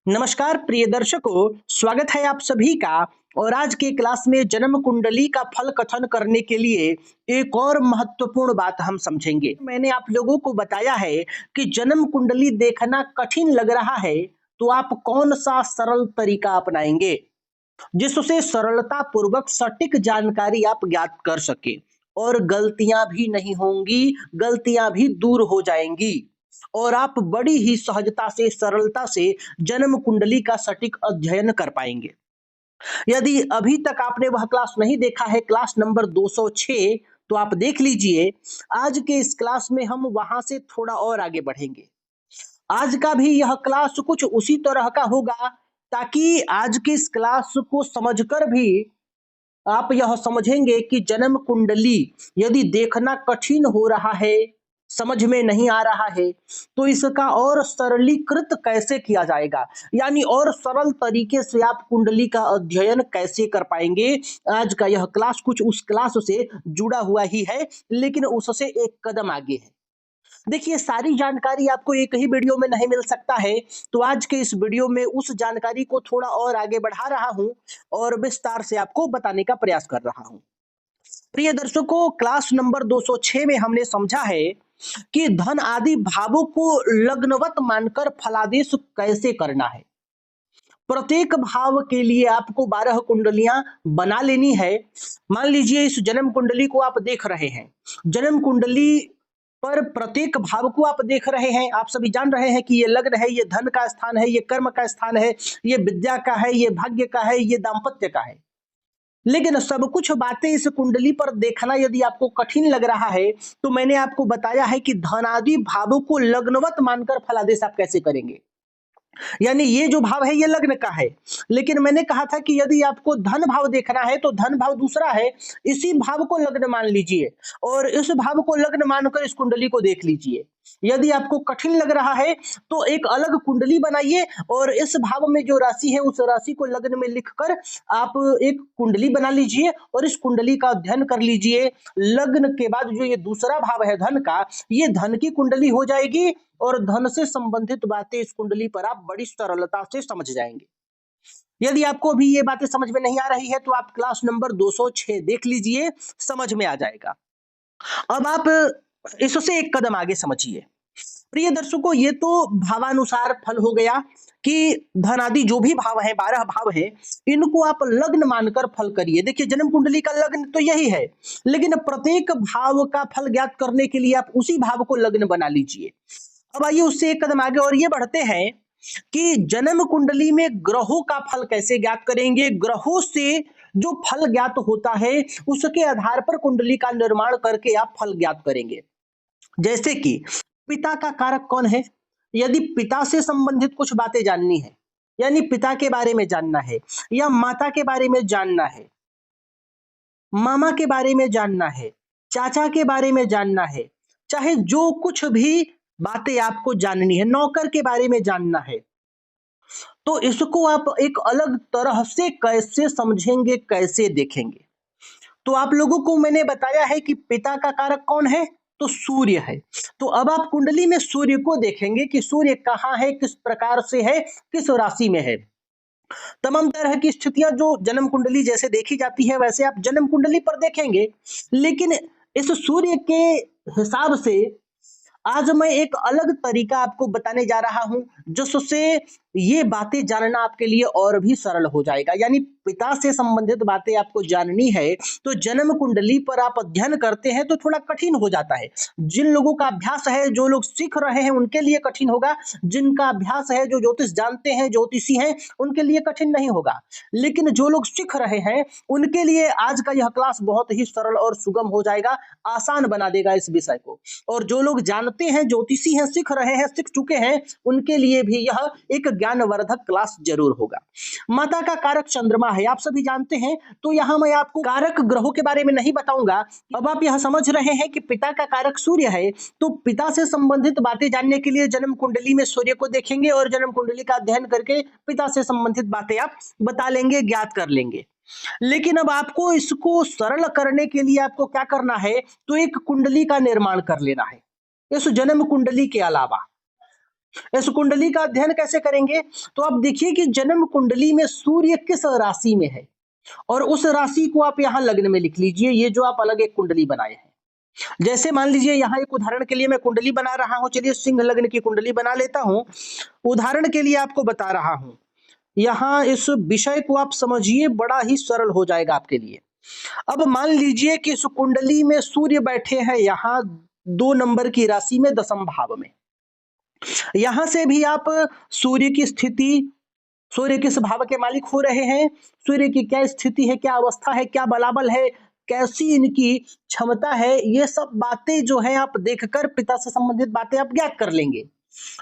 नमस्कार प्रिय दर्शकों, स्वागत है आप सभी का। और आज के क्लास में जन्म कुंडली का फल कथन करने के लिए एक और महत्वपूर्ण बात हम समझेंगे। मैंने आप लोगों को बताया है कि जन्म कुंडली देखना कठिन लग रहा है, तो आप कौन सा सरल तरीका अपनाएंगे जिससे सरलता पूर्वक सटीक जानकारी आप ज्ञात कर सके और गलतियां भी नहीं होंगी, गलतियां भी दूर हो जाएंगी और आप बड़ी ही सहजता से सरलता से जन्म कुंडली का सटीक अध्ययन कर पाएंगे। यदि अभी तक आपने वह क्लास नहीं देखा है, क्लास नंबर 206, तो आप देख लीजिए। आज के इस क्लास में हम वहां से थोड़ा और आगे बढ़ेंगे। आज का भी यह क्लास कुछ उसी तरह का होगा, ताकि आज की इस क्लास को समझकर भी आप यह समझेंगे कि जन्म कुंडली यदि देखना कठिन हो रहा है, समझ में नहीं आ रहा है, तो इसका और सरलीकृत कैसे किया जाएगा, यानी और सरल तरीके से आप कुंडली का अध्ययन कैसे कर पाएंगे। आज का यह क्लास कुछ उस क्लास से जुड़ा हुआ ही है, लेकिन उससे एक कदम आगे है। देखिए, सारी जानकारी आपको एक ही वीडियो में नहीं मिल सकता है, तो आज के इस वीडियो में उस जानकारी को थोड़ा और आगे बढ़ा रहा हूं और विस्तार से आपको बताने का प्रयास कर रहा हूं। प्रिय दर्शकों, क्लास नंबर 206 में हमने समझा है कि धन आदि भावों को लग्नवत मानकर फलादेश कैसे करना है। प्रत्येक भाव के लिए आपको 12 कुंडलियां बना लेनी है। मान लीजिए इस जन्म कुंडली को आप देख रहे हैं, जन्म कुंडली पर प्रत्येक भाव को आप देख रहे हैं। आप सभी जान रहे हैं कि ये लग्न है, ये धन का स्थान है, ये कर्म का स्थान है, ये विद्या का है, ये भाग्य का है, ये दाम्पत्य का है। लेकिन सब कुछ बातें इस कुंडली पर देखना यदि आपको कठिन लग रहा है, तो मैंने आपको बताया है कि धनादि भावों को लग्नवत मानकर फलादेश आप कैसे करेंगे। यानी ये जो भाव है ये लग्न का है, लेकिन मैंने कहा था कि यदि आपको धन भाव देखना है तो धन भाव दूसरा है, इसी भाव को लग्न मान लीजिए और इस भाव को लग्न मानकर इस कुंडली को देख लीजिए। यदि आपको कठिन लग रहा है तो एक अलग कुंडली बनाइए और इस भाव में जो राशि है उस राशि को लग्न में लिखकर आप एक कुंडली बना लीजिए और इस कुंडली का अध्ययन कर लीजिए। लग्न के बाद जो ये दूसरा भाव है धन का, ये धन की कुंडली हो जाएगी और धन से संबंधित बातें इस कुंडली पर आप बड़ी सरलता से समझ जाएंगे। यदि आपको भी ये बातें समझ में नहीं आ रही है तो आप क्लास नंबर 206 देख लीजिए, समझ में आ जाएगा। अब आप इससे एक कदम आगे समझिए। प्रिय दर्शकों, ये तो भावानुसार फल हो गया कि धन आदि जो भी भाव है, 12 भाव है, इनको आप लग्न मानकर फल करिए। देखिए, जन्म कुंडली का लग्न तो यही है, लेकिन प्रत्येक भाव का फल ज्ञात करने के लिए आप उसी भाव को लग्न बना लीजिए। अब आइए उससे एक कदम आगे और ये बढ़ते हैं कि जन्म कुंडली में ग्रहों का फल कैसे ज्ञात करेंगे। ग्रहों से जो फल ज्ञात होता है उसके आधार पर कुंडली का निर्माण करके आप फल ज्ञात करेंगे। जैसे कि पिता का कारक कौन है, यदि पिता से संबंधित कुछ बातें जाननी है, यानी पिता के बारे में जानना है या माता के बारे में जानना है, मामा के बारे में जानना है, चाचा के बारे में जानना है, चाहे जो कुछ भी बातें आपको जाननी है, नौकर के बारे में जानना है, तो इसको आप एक अलग तरह से कैसे समझेंगे, कैसे देखेंगे। तो आप लोगों को मैंने बताया है कि पिता का कारक कौन है, तो सूर्य है। तो अब आप कुंडली में सूर्य को देखेंगे कि सूर्य कहाँ है, किस प्रकार से है, किस राशि में है। तमाम तरह की स्थितियां जो जन्म कुंडली जैसे देखी जाती है वैसे आप जन्म कुंडली पर देखेंगे, लेकिन इस सूर्य के हिसाब से आज मैं एक अलग तरीका आपको बताने जा रहा हूं जिससे ये बातें जानना आपके लिए और भी सरल हो जाएगा। यानी पिता से संबंधित बातें आपको जाननी है तो जन्म कुंडली पर आप अध्ययन करते हैं तो थोड़ा कठिन हो जाता है। जिन लोगों का अभ्यास है, जो लोग सीख रहे हैं, उनके लिए कठिन होगा। जिनका अभ्यास है, जो ज्योतिष जानते हैं, ज्योतिषी हैं, उनके लिए कठिन नहीं होगा। लेकिन जो लोग सीख रहे हैं उनके लिए आज का यह क्लास बहुत ही सरल और सुगम हो जाएगा, आसान बना देगा इस विषय को। और जो लोग जानते हैं, ज्योतिषी हैं, सीख रहे हैं, सीख चुके हैं, उनके लिए भी यह एक ज्ञानवर्धक क्लास जरूर होगा। माता का कारक चंद्रमा है, आप सभी जानते हैं, तो यहां मैं आपको कारक ग्रहों के बारे में नहीं बताऊंगा। अब आप यह समझ रहे हैं कि पिता का कारक सूर्य है, तो पिता से संबंधित बातें जानने के लिए जन्म कुंडली में सूर्य को देखेंगे और जन्म कुंडली का अध्ययन करके पिता से संबंधित बातें आप बता लेंगे, ज्ञात कर लेंगे। लेकिन अब आपको इसको सरल करने के लिए आपको क्या करना है, तो एक कुंडली का निर्माण कर लेना है। इस जन्म कुंडली के अलावा इस कुंडली का अध्ययन कैसे करेंगे? तो आप देखिए कि जन्म कुंडली में सूर्य किस राशि में है और उस राशि को आप यहाँ लग्न में लिख लीजिए। ये जो आप अलग एक कुंडली बनाए हैं, जैसे मान लीजिए यहाँ एक उदाहरण के लिए मैं कुंडली बना रहा हूं। चलिए सिंह लग्न की कुंडली बना लेता हूं। उदाहरण के लिए आपको बता रहा हूं, यहाँ इस विषय को आप समझिए, बड़ा ही सरल हो जाएगा आपके लिए। अब मान लीजिए कि इस कुंडली में सूर्य बैठे हैं यहाँ 2 नंबर की राशि में, दशम भाव में। यहां से भी आप सूर्य की स्थिति, सूर्य किस भाव के मालिक हो रहे हैं, सूर्य की क्या स्थिति है, क्या अवस्था है, क्या बलाबल है, कैसी इनकी क्षमता है, ये सब बातें जो है आप देखकर पिता से संबंधित बातें आप ज्ञात कर लेंगे।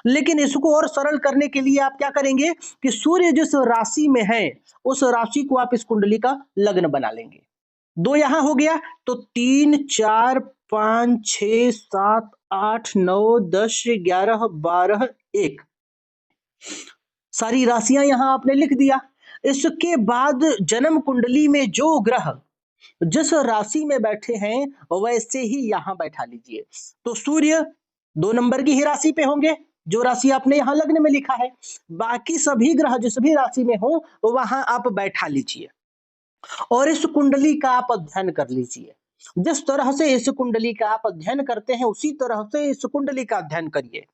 लेकिन इसको और सरल करने के लिए आप क्या करेंगे कि सूर्य जिस राशि में है उस राशि को आप इस कुंडली का लग्न बना लेंगे। 2 यहां हो गया, तो 3 4 5 6 7 8 9 10 11 12 1 सारी राशियां यहां आपने लिख दिया। इसके बाद जन्म कुंडली में जो ग्रह जिस राशि में बैठे हैं वैसे ही यहां बैठा लीजिए। तो सूर्य 2 नंबर की ही राशि पे होंगे, जो राशि आपने यहां लग्न में लिखा है। बाकी सभी ग्रह जिस भी राशि में हो वहां आप बैठा लीजिए और इस कुंडली का आप अध्ययन कर लीजिए। जिस तरह से इस कुंडली का आप अध्ययन करते हैं उसी तरह से इस कुंडली का अध्ययन करिए।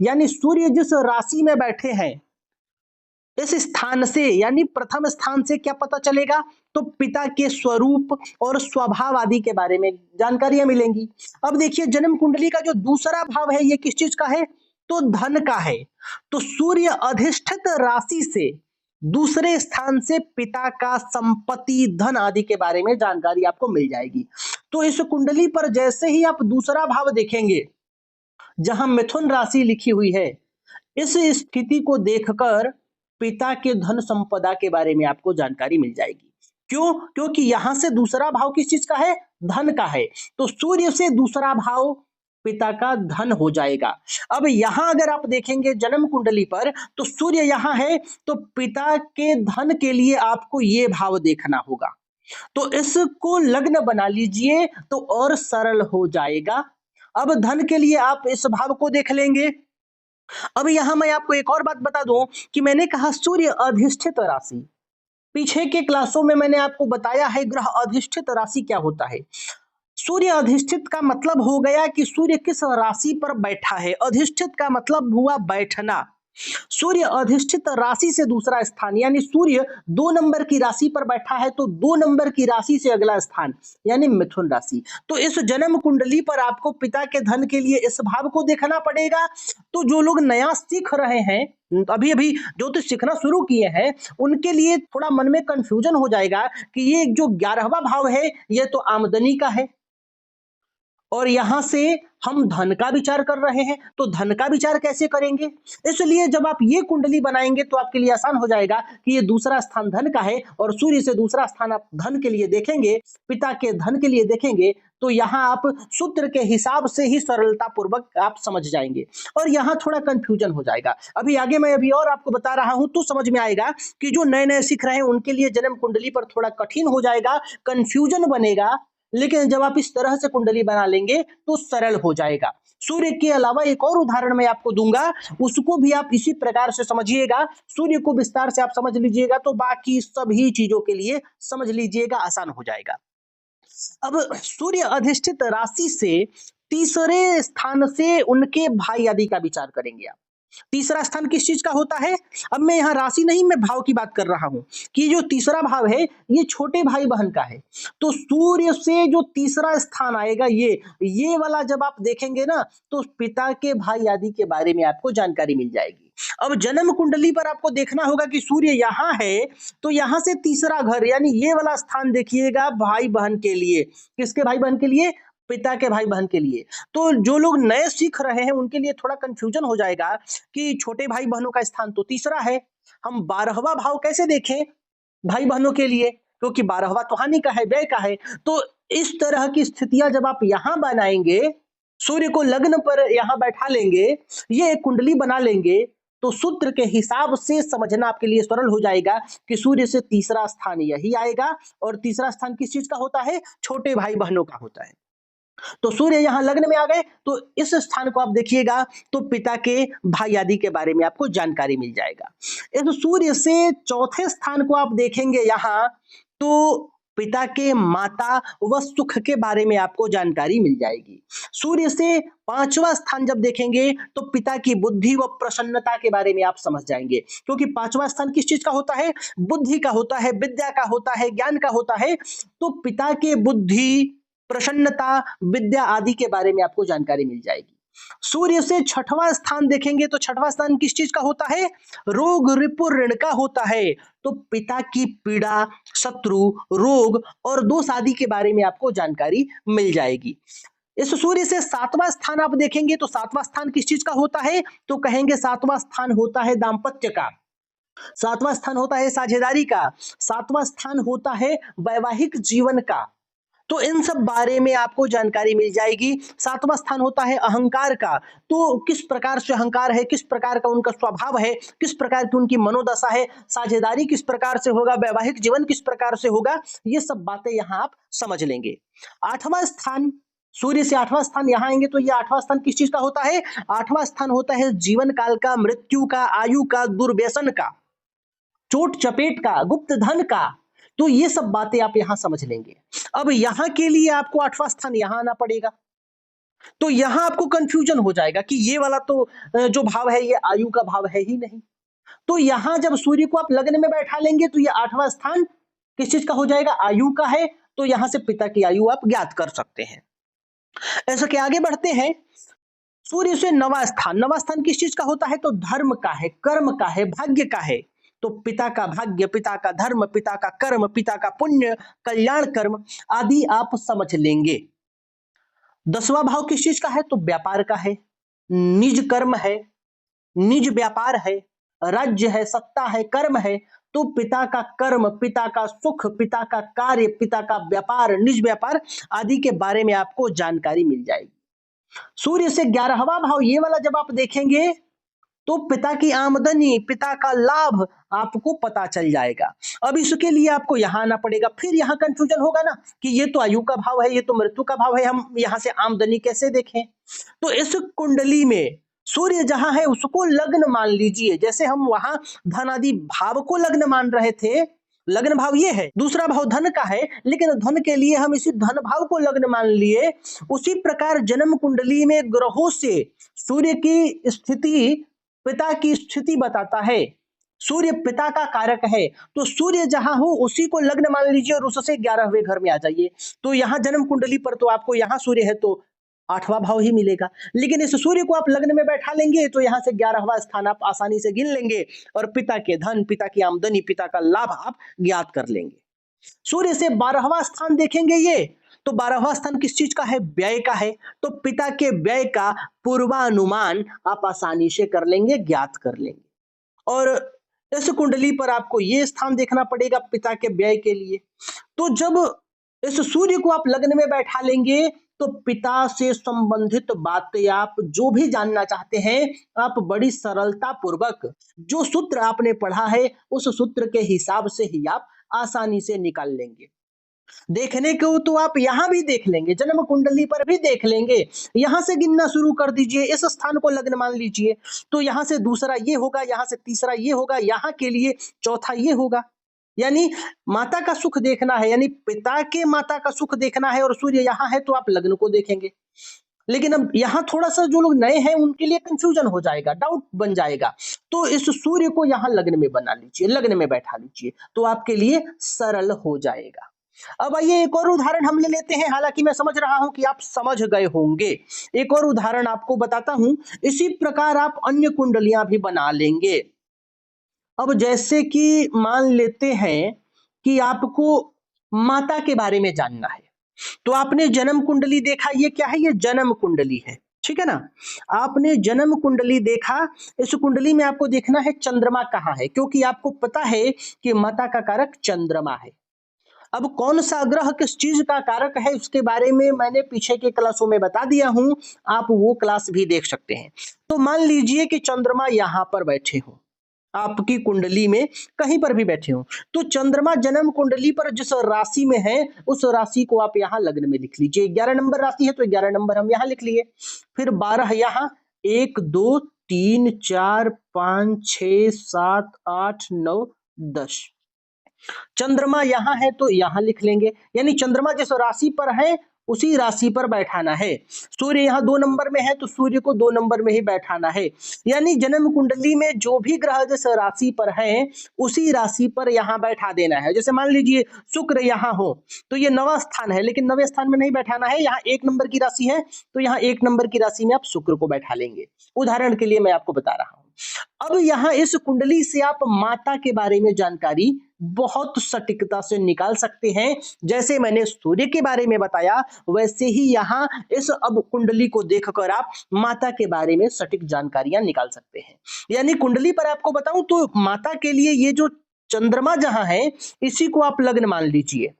यानी सूर्य जिस राशि में बैठे हैं इस स्थान से, यानी प्रथम स्थान से क्या पता चलेगा, तो पिता के स्वरूप और स्वभाव आदि के बारे में जानकारियां मिलेंगी। अब देखिए जन्म कुंडली का जो दूसरा भाव है ये किस चीज का है, तो धन का है। तो सूर्य अधिष्ठित राशि से दूसरे स्थान से पिता का संपत्ति, धन आदि के बारे में जानकारी आपको मिल जाएगी। तो इस कुंडली पर जैसे ही आप दूसरा भाव देखेंगे जहां मिथुन राशि लिखी हुई है, इस स्थिति को देखकर पिता के धन संपदा के बारे में आपको जानकारी मिल जाएगी। क्यों? क्योंकि यहां से दूसरा भाव किस चीज का है, धन का है। तो सूर्य से दूसरा भाव पिता का धन हो जाएगा। अब यहां अगर आप देखेंगे जन्म कुंडली पर तो सूर्य यहां है, तो पिता के धन के लिए आपको ये भाव देखना होगा। तो इसको लग्न बना लीजिए तो और सरल हो जाएगा। अब धन के लिए आप इस भाव को देख लेंगे। अब यहां मैं आपको एक और बात बता दूं कि मैंने कहा सूर्य अधिष्ठित राशि, पीछे के क्लासों में मैंने आपको बताया है ग्रह अधिष्ठित राशि क्या होता है। सूर्य अधिष्ठित का मतलब हो गया कि सूर्य किस राशि पर बैठा है, अधिष्ठित का मतलब हुआ बैठना। सूर्य अधिष्ठित राशि से दूसरा स्थान, यानी सूर्य 2 नंबर की राशि पर बैठा है तो 2 नंबर की राशि से अगला स्थान यानी मिथुन राशि। तो इस जन्म कुंडली पर आपको पिता के धन के लिए इस भाव को देखना पड़ेगा। तो जो लोग नया सीख रहे हैं, अभी अभी ज्योतिष सीखना शुरू किए हैं, उनके लिए थोड़ा मन में कंफ्यूजन हो जाएगा कि ये जो 11वां भाव है ये तो आमदनी का है और यहां से हम धन का विचार कर रहे हैं, तो धन का विचार कैसे करेंगे। इसलिए जब आप ये कुंडली बनाएंगे तो आपके लिए आसान हो जाएगा कि ये दूसरा स्थान धन का है और सूर्य से दूसरा स्थान आप धन के लिए देखेंगे, पिता के धन के लिए देखेंगे, तो यहाँ आप सूत्र के हिसाब से ही सरलता पूर्वक आप समझ जाएंगे और यहाँ थोड़ा कंफ्यूजन हो जाएगा। अभी आगे मैं अभी और आपको बता रहा हूं तो समझ में आएगा कि जो नए नए सीख रहे हैं उनके लिए जन्म कुंडली पर थोड़ा कठिन हो जाएगा, कंफ्यूजन बनेगा। लेकिन जब आप इस तरह से कुंडली बना लेंगे तो सरल हो जाएगा। सूर्य के अलावा एक और उदाहरण मैं आपको दूंगा, उसको भी आप इसी प्रकार से समझिएगा। सूर्य को विस्तार से आप समझ लीजिएगा तो बाकी सभी चीजों के लिए समझ लीजिएगा, आसान हो जाएगा। अब सूर्य अधिष्ठित राशि से तीसरे स्थान से उनके भाई आदि का विचार करेंगे आप। तीसरा स्थान किस चीज का होता है, अब मैं यहाँ राशि नहीं मैं भाव की बात कर रहा हूं कि जो तीसरा भाव है ये छोटे भाई बहन का है। तो सूर्य से जो तीसरा स्थान आएगा ये वाला जब आप देखेंगे ना तो पिता के भाई आदि के बारे में आपको जानकारी मिल जाएगी। अब जन्म कुंडली पर आपको देखना होगा कि सूर्य यहाँ है तो यहाँ से तीसरा घर यानी ये वाला स्थान देखिएगा भाई बहन के लिए। किसके भाई बहन के लिए, पिता के भाई बहन के लिए। तो जो लोग नए सीख रहे हैं उनके लिए थोड़ा कंफ्यूजन हो जाएगा कि छोटे भाई बहनों का स्थान तो तीसरा है, हम 12वां भाव कैसे देखें भाई बहनों के लिए, क्योंकि 12वां तो हानि का है, व्यय का है। तो इस तरह की स्थितियां जब आप यहां बनाएंगे, सूर्य को लग्न पर यहां बैठा लेंगे, ये एक कुंडली बना लेंगे, तो सूत्र के हिसाब से समझना आपके लिए सरल हो जाएगा कि सूर्य से तीसरा स्थान यही आएगा और तीसरा स्थान किस चीज का होता है, छोटे भाई बहनों का होता है। तो सूर्य यहाँ लग्न में आ गए तो इस स्थान को आप देखिएगा तो पिता के भाई आदि के बारे में आपको जानकारी मिल जाएगा। इस सूर्य से चौथे स्थान को आप देखेंगे यहाँ तो पिता के माता व सुख के बारे में आपको जानकारी मिल जाएगी। सूर्य से पांचवा स्थान जब देखेंगे तो पिता की बुद्धि व प्रसन्नता के बारे में आप समझ जाएंगे, क्योंकि पांचवा स्थान किस चीज का होता है? बुद्धि का होता है, विद्या का होता है, ज्ञान का होता है। तो पिता के बुद्धि, प्रसन्नता, विद्या आदि के बारे में आपको जानकारी मिल जाएगी। सूर्य से छठवां स्थान देखेंगे तो छठवां स्थान किस चीज का होता है? रोग, रिपु, ऋण का होता है। तो पिता की पीड़ा, शत्रु, रोग और दोष आदि के बारे में आपको जानकारी मिल जाएगी। इस सूर्य से सातवां स्थान आप देखेंगे तो सातवां स्थान किस चीज का होता है? तो कहेंगे सातवां स्थान होता है दाम्पत्य का, सातवां स्थान होता है साझेदारी का, सातवां स्थान होता है वैवाहिक जीवन का। तो इन सब बारे में आपको जानकारी मिल जाएगी। सातवां स्थान होता है अहंकार का, तो किस प्रकार से अहंकार है, किस प्रकार का उनका स्वभाव है, किस प्रकार की उनकी मनोदशा है, साझेदारी किस प्रकार से होगा, वैवाहिक जीवन किस प्रकार से होगा, ये सब बातें यहाँ आप समझ लेंगे। आठवां स्थान, सूर्य से आठवां स्थान यहाँ आएंगे तो ये आठवां स्थान किस चीज का होता है? आठवां स्थान होता है जीवन काल का, मृत्यु का, आयु का, दुर्व्यसन का, चोट चपेट का, गुप्त धन का। तो ये सब बातें आप यहां समझ लेंगे। अब यहां के लिए आपको आठवां स्थान यहां आना पड़ेगा, तो यहां आपको कंफ्यूजन हो जाएगा कि ये वाला तो जो भाव है ये आयु का भाव है ही नहीं। तो यहां जब सूर्य को आप लग्न में बैठा लेंगे तो ये आठवां स्थान किस चीज का हो जाएगा? आयु का है। तो यहां से पिता की आयु आप ज्ञात कर सकते हैं। ऐसा के आगे बढ़ते हैं। सूर्य से नवा स्थान, नवा स्थान किस चीज का होता है? तो धर्म का है, कर्म का है, भाग्य का है। तो पिता का भाग्य, पिता का धर्म, पिता का कर्म, पिता का पुण्य, कल्याण कर्म आदि आप समझ लेंगे। दसवां भाव किस चीज का है? तो व्यापार का है, निज कर्म है, निज व्यापार है, राज्य है, सत्ता है, कर्म है। तो पिता का कर्म, पिता का सुख, पिता का कार्य, पिता का व्यापार, निज व्यापार आदि के बारे में आपको जानकारी मिल जाएगी। सूर्य से 11वां भाव ये वाला जब आप देखेंगे तो पिता की आमदनी, पिता का लाभ आपको पता चल जाएगा। अब इसके लिए आपको यहां आना पड़ेगा, फिर यहां कंफ्यूजन होगा ना कि ये तो आयु का भाव है, ये तो मृत्यु का भाव है, हम यहां से आमदनी कैसे देखें? तो इस कुंडली में सूर्य जहां है उसको लग्न मान लीजिए, जैसे हम वहां धन आदि भाव को लग्न मान रहे थे। लग्न भाव ये है, दूसरा भाव धन का है, लेकिन धन के लिए हम इसी धन भाव को लग्न मान लिए। उसी प्रकार जन्म कुंडली में ग्रहों से सूर्य की स्थिति पिता की स्थिति बताता है। सूर्य पिता का कारक है, तो सूर्य जहां हो उसी को लग्न मान लीजिए और उससे 11वें घर में आ जाइए। तो यहां जन्म कुंडली पर तो आपको यहां सूर्य है तो 8वां भाव ही मिलेगा, लेकिन इस सूर्य को आप लग्न में बैठा लेंगे तो यहां से 11वां स्थान आप आसानी से गिन लेंगे और पिता के धन, पिता की आमदनी, पिता का लाभ आप ज्ञात कर लेंगे। सूर्य से 12वां स्थान देखेंगे ये, तो 12वां स्थान किस चीज का है? व्यय का है। तो पिता के व्यय का पूर्वानुमान आप आसानी से कर लेंगे, ज्ञात कर लेंगे। और इस कुंडली पर आपको ये स्थान देखना पड़ेगा पिता के व्यय के लिए। तो जब इस सूर्य को आप लग्न में बैठा लेंगे तो पिता से संबंधित बातें आप जो भी जानना चाहते हैं आप बड़ी सरलता पूर्वक जो सूत्र आपने पढ़ा है उस सूत्र के हिसाब से ही आप आसानी से निकाल लेंगे। देखने को तो आप यहां भी देख लेंगे, जन्म कुंडली पर भी देख लेंगे। यहां से गिनना शुरू कर दीजिए, इस स्थान को लग्न मान लीजिए, तो यहां से दूसरा ये होगा, यहां से तीसरा ये होगा, यहां के लिए चौथा ये होगा। यानी माता का सुख देखना है, यानी पिता के माता का सुख देखना है और सूर्य यहां है तो आप लग्न को देखेंगे। लेकिन अब यहां थोड़ा सा जो लोग नए हैं उनके लिए कंफ्यूजन हो जाएगा, डाउट बन जाएगा। तो इस सूर्य को यहां लग्न में बना लीजिए, लग्न में बैठा लीजिए, तो आपके लिए सरल हो जाएगा। अब आइए एक और उदाहरण हम ले लेते हैं, हालांकि मैं समझ रहा हूं कि आप समझ गए होंगे। एक और उदाहरण आपको बताता हूं, इसी प्रकार आप अन्य कुंडलियां भी बना लेंगे। अब जैसे कि मान लेते हैं कि आपको माता के बारे में जानना है, तो आपने जन्म कुंडली देखा, ये क्या है? ये जन्म कुंडली है, ठीक है ना। आपने जन्म कुंडली देखा, इस कुंडली में आपको देखना है चंद्रमा कहाँ है, क्योंकि आपको पता है कि माता का कारक चंद्रमा है। अब कौन सा ग्रह किस चीज का कारक है उसके बारे में मैंने पीछे के क्लासों में बता दिया हूं, आप वो क्लास भी देख सकते हैं। तो मान लीजिए कि चंद्रमा यहां पर बैठे हो, आपकी कुंडली में कहीं पर भी बैठे हो, तो चंद्रमा जन्म कुंडली पर जिस राशि में है उस राशि को आप यहाँ लग्न में लिख लीजिए। 11 नंबर राशि है तो 11 नंबर हम यहाँ लिख लिए, फिर 12 यहाँ, 1 2 3 4 5 6 7 8 9 10। चंद्रमा यहाँ है तो यहाँ लिख लेंगे, यानी चंद्रमा जिस राशि पर है उसी राशि पर बैठाना है। सूर्य यहाँ 2 नंबर में है तो सूर्य को 2 नंबर में ही बैठाना है, यानी जन्म कुंडली में जो भी ग्रह जिस राशि पर है उसी राशि पर यहाँ बैठा देना है। जैसे मान लीजिए शुक्र यहाँ हो तो ये 9वां स्थान है, लेकिन 9वें स्थान में नहीं बैठाना है, यहाँ 1 नंबर की राशि है तो यहाँ 1 नंबर की राशि में आप शुक्र को बैठा लेंगे। उदाहरण के लिए मैं आपको बता रहा हूं। अब यहाँ इस कुंडली से आप माता के बारे में जानकारी बहुत सटीकता से निकाल सकते हैं। जैसे मैंने सूर्य के बारे में बताया वैसे ही यहाँ इस अब कुंडली को देखकर आप माता के बारे में सटीक जानकारियां निकाल सकते हैं। यानी कुंडली पर आपको बताऊं तो माता के लिए ये जो चंद्रमा जहां है इसी को आप लग्न मान लीजिए,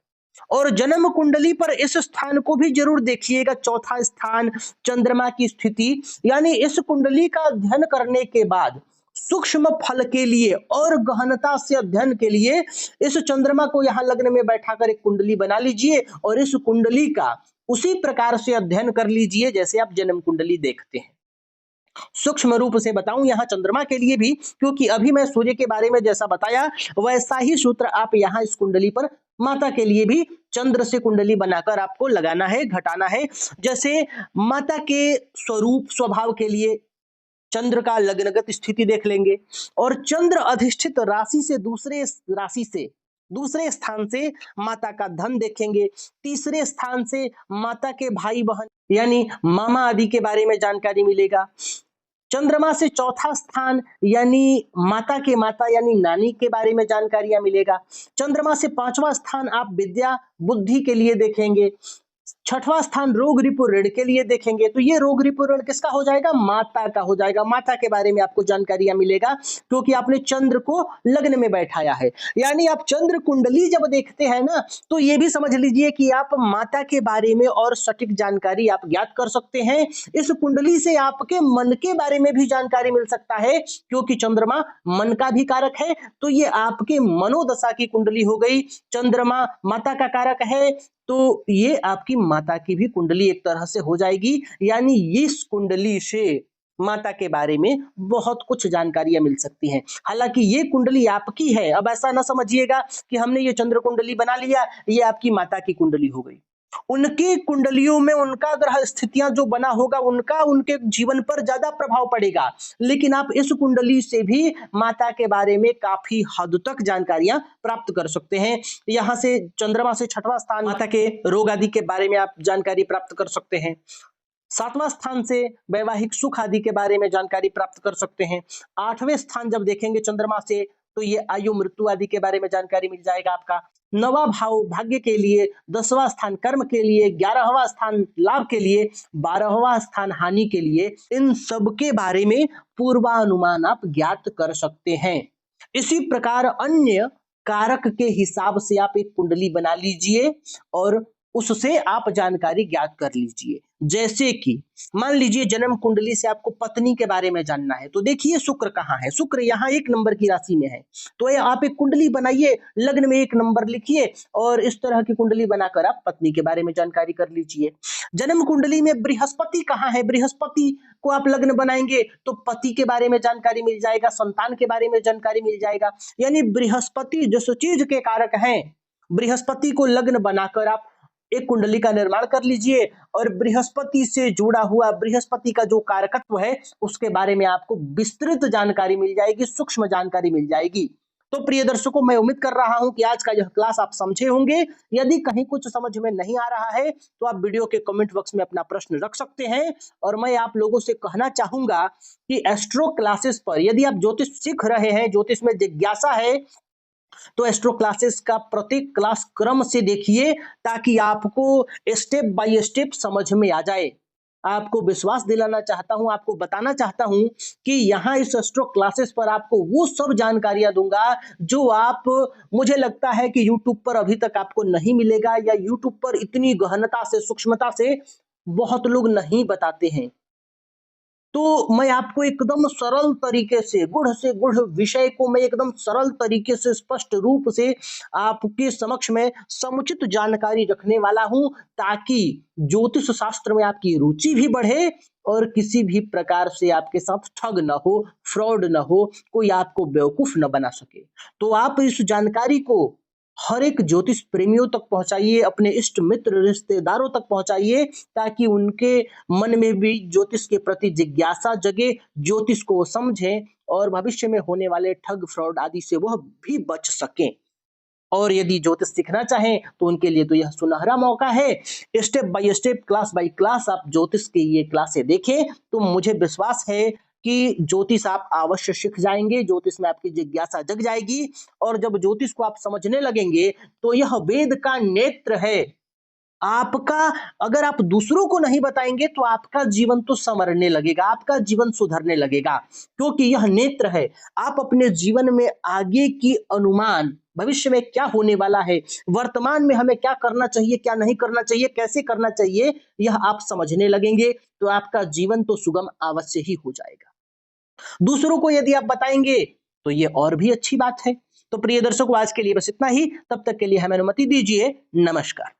और जन्म कुंडली पर इस स्थान को भी जरूर देखिएगा, चौथा स्थान चंद्रमा की स्थिति। यानी इस कुंडली का अध्ययन करने के बाद सूक्ष्म फल के लिए और गहनता से अध्ययन के लिए इस चंद्रमा को यहां लग्न में बैठाकर एक कुंडली बना लीजिए और इस कुंडली का उसी प्रकार से अध्ययन कर लीजिए जैसे आप जन्म कुंडली देखते हैं। सूक्ष्म रूप से बताऊं यहां चंद्रमा के लिए भी, क्योंकि अभी मैं सूर्य के बारे में जैसा बताया वैसा ही सूत्र आप यहां इस कुंडली पर माता के लिए भी चंद्र से कुंडली बनाकर आपको लगाना है, घटाना है। जैसे माता के स्वरूप स्वभाव के लिए चंद्र का लग्नगत स्थिति देख लेंगे, और चंद्र अधिष्ठित राशि से दूसरे स्थान से माता का धन देखेंगे, तीसरे स्थान से माता के भाई बहन यानी मामा आदि के बारे में जानकारी मिलेगा, चंद्रमा से चौथा स्थान यानी माता के माता यानी नानी के बारे में जानकारियां मिलेगा, चंद्रमा से 5वां स्थान आप विद्या बुद्धि के लिए देखेंगे, 6वां स्थान रोग रिपु ऋण के लिए देखेंगे। तो ये रोग रिपु ऋण किसका हो जाएगा? माता का हो जाएगा। माता के बारे में आपको जानकारियां मिलेगा क्योंकि आपने चंद्र को लग्न में बैठाया है। यानी आप चंद्र कुंडली जब देखते हैं ना तो ये भी समझ लीजिए कि आप माता के बारे में और सटीक जानकारी आप ज्ञात कर सकते हैं। इस कुंडली से आपके मन के बारे में भी जानकारी मिल सकता है क्योंकि चंद्रमा मन का भी कारक है। तो ये आपके मनोदशा की कुंडली हो गई। चंद्रमा माता का कारक है तो ये आपकी माता की भी कुंडली एक तरह से हो जाएगी। यानी इस कुंडली से माता के बारे में बहुत कुछ जानकारियां मिल सकती हैं। हालांकि ये कुंडली आपकी है, अब ऐसा ना समझिएगा कि हमने ये चंद्र कुंडली बना लिया, ये आपकी माता की कुंडली हो गई। उनकी कुंडलियों में उनका ग्रह स्थितियां जो बना होगा उनका उनके जीवन पर ज्यादा प्रभाव पड़ेगा, लेकिन आप इस कुंडली से भी माता के बारे में काफी हद तक जानकारियां प्राप्त कर सकते हैं। यहां से चंद्रमा से 6वां स्थान माता के रोग आदि के बारे में आप जानकारी प्राप्त कर सकते हैं। 7वां स्थान से वैवाहिक सुख आदि के बारे में जानकारी प्राप्त कर सकते हैं। 8वें स्थान जब देखेंगे चंद्रमा से तो ये आयु मृत्यु आदि के बारे में जानकारी मिल जाएगा आपका। 9वां भाव भाग्य के लिए, 10वां स्थान कर्म के लिए, 11वां स्थान लाभ के लिए, 12वां स्थान हानि के लिए, इन सब के बारे में पूर्वानुमान आप ज्ञात कर सकते हैं। इसी प्रकार अन्य कारक के हिसाब से आप एक कुंडली बना लीजिए और उससे आप जानकारी ज्ञात कर लीजिए। जैसे कि मान लीजिए जन्म कुंडली से आपको पत्नी के बारे में जानना है तो देखिए शुक्र कहाँ है। शुक्र यहाँ 1 नंबर की राशि में है, तो आप एक कुंडली बनाइए, लग्न में 1 नंबर लिखिए और इस तरह की कुंडली बनाकर आप पत्नी के बारे में जानकारी कर लीजिए। जन्म कुंडली में बृहस्पति कहाँ है, बृहस्पति को आप लग्न बनाएंगे तो पति के बारे में जानकारी मिल जाएगा, संतान के बारे में जानकारी मिल जाएगा। यानी बृहस्पति जिस चीज के कारक हैं, बृहस्पति को लग्न बनाकर आप एक कुंडली का निर्माण कर लीजिए और बृहस्पति से जुड़ा हुआ बृहस्पति का जो कारकत्व है उसके बारे में आपको विस्तृत जानकारी मिल जाएगी, सूक्ष्म जानकारी मिल जाएगी। तो प्रिय दर्शकों, मैं उम्मीद कर रहा हूं कि आज का यह क्लास आप समझे होंगे। यदि कहीं कुछ समझ में नहीं आ रहा है तो आप वीडियो के कमेंट बॉक्स में अपना प्रश्न रख सकते हैं। और मैं आप लोगों से कहना चाहूंगा कि एस्ट्रो क्लासेस पर यदि आप ज्योतिष सीख रहे हैं, ज्योतिष में जिज्ञासा है, तो एस्ट्रो क्लासेस का प्रत्येक क्लास क्रम से देखिए ताकि आपको स्टेप बाय स्टेप समझ में आ जाए। आपको विश्वास दिलाना चाहता हूं, आपको बताना चाहता हूं कि यहाँ इस एस्ट्रो क्लासेस पर आपको वो सब जानकारियां दूंगा जो आप मुझे लगता है कि YouTube पर अभी तक आपको नहीं मिलेगा, या YouTube पर इतनी गहनता से सूक्ष्मता से बहुत लोग नहीं बताते हैं। तो मैं आपको एकदम सरल तरीके से गूढ़ विषय को मैं एकदम सरल तरीके से स्पष्ट रूप से आपके समक्ष में समुचित जानकारी रखने वाला हूं, ताकि ज्योतिष शास्त्र में आपकी रुचि भी बढ़े और किसी भी प्रकार से आपके साथ ठग न हो, फ्रॉड न हो, कोई आपको बेवकूफ न बना सके। तो आप इस जानकारी को हर एक ज्योतिष प्रेमियों तक पहुंचाइए, अपने इष्ट मित्र रिश्तेदारों तक पहुंचाइए, ताकि उनके मन में भी ज्योतिष के प्रति जिज्ञासा जगे, ज्योतिष को वो समझें और भविष्य में होने वाले ठग फ्रॉड आदि से वह भी बच सकें। और यदि ज्योतिष सीखना चाहें तो उनके लिए तो यह सुनहरा मौका है। Step by step, class by class आप ज्योतिष की ये क्लासें देखें, तो मुझे विश्वास है कि ज्योतिष आप अवश्य सीख जाएंगे, ज्योतिष में आपकी जिज्ञासा जग जाएगी। और जब ज्योतिष को आप समझने लगेंगे तो यह वेद का नेत्र है आपका। अगर आप दूसरों को नहीं बताएंगे तो आपका जीवन तो संवरने लगेगा, आपका जीवन सुधरने लगेगा, क्योंकि यह नेत्र है। आप अपने जीवन में आगे की अनुमान, भविष्य में क्या होने वाला है, वर्तमान में हमें क्या करना चाहिए, क्या नहीं करना चाहिए, कैसे करना चाहिए, यह आप समझने लगेंगे तो आपका जीवन तो सुगम अवश्य ही हो जाएगा। दूसरों को यदि आप बताएंगे तो ये और भी अच्छी बात है। तो प्रिय दर्शकों, आज के लिए बस इतना ही। तब तक के लिए हमें अनुमति दीजिए। नमस्कार।